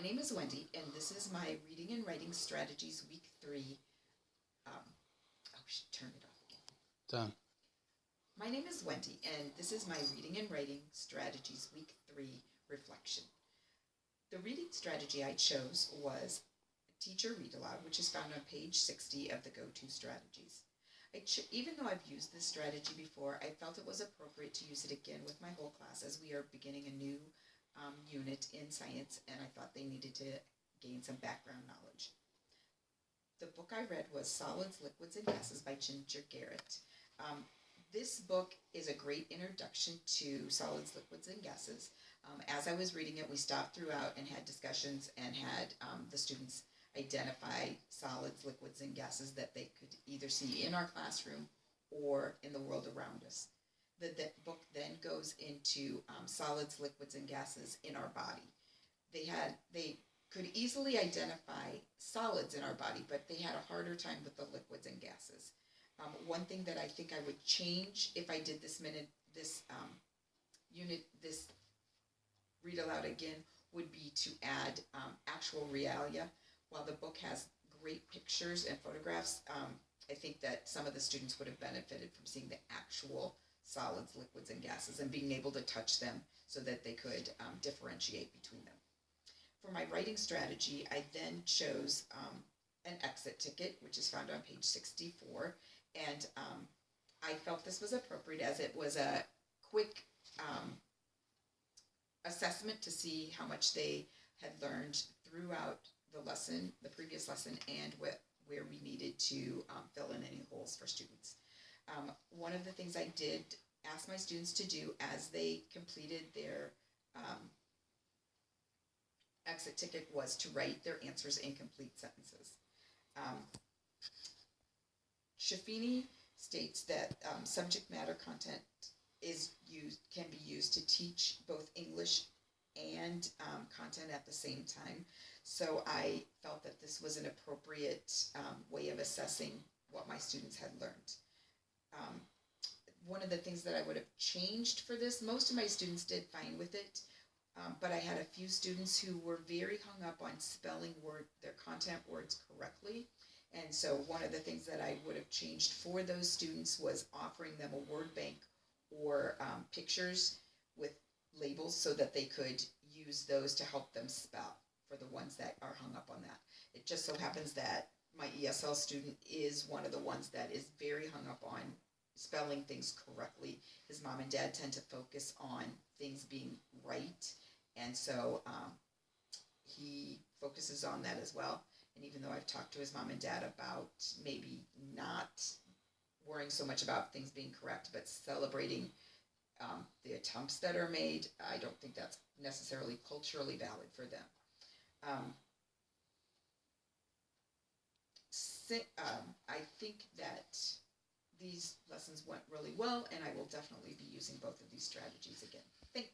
My name is Wendy, and this is my Reading and Writing Strategies Week 3. Turn it off again. Done. My name is Wendy, and this is my Reading and Writing Strategies Week 3 reflection. The reading strategy I chose was Teacher Read Aloud, which is found on page 60 of the Go-To Strategies. Even though I've used this strategy before, I felt it was appropriate to use it again with my whole class as we are beginning a new unit in science, and I thought they needed to gain some background knowledge. The book I read was Solids, Liquids, and Gases by Ginger Garrett. This book is a great introduction to solids, liquids, and gases. As I was reading it, we stopped throughout and had discussions and had the students identify solids, liquids, and gases that they could either see in our classroom or in the world around us. The book then goes into solids, liquids, and gases in our body. They could easily identify solids in our body, but they had a harder time with the liquids and gases. One thing that I think I would change if I did this read aloud again would be to add actual realia. While the book has great pictures and photographs, I think that some of the students would have benefited from seeing the actual solids, liquids, and gases and being able to touch them so that they could differentiate between them. For my writing strategy, I then chose an exit ticket, which is found on page 64, and I felt this was appropriate as it was a quick assessment to see how much they had learned throughout the previous lesson, and where we needed to fill in any holes for students. One of the things I did ask my students to do as they completed their exit ticket was to write their answers in complete sentences. Shafini states that subject matter content can be used to teach both English and content at the same time. So I felt that this was an appropriate way of assessing what my students had learned. One of the things that I would have changed for this, most of my students did fine with it, but I had a few students who were very hung up on spelling their content words correctly. And so one of the things that I would have changed for those students was offering them a word bank or pictures with labels so that they could use those to help them spell for the ones that are hung up on that. It just so happens that my ESL student is one of the ones that is very hung up on spelling things correctly. His mom and dad tend to focus on things being right, and so he focuses on that as well. And even though I've talked to his mom and dad about maybe not worrying so much about things being correct, but celebrating the attempts that are made, I don't think that's necessarily culturally valid for them. I think that these lessons went really well, and I will definitely be using both of these strategies again. Thanks.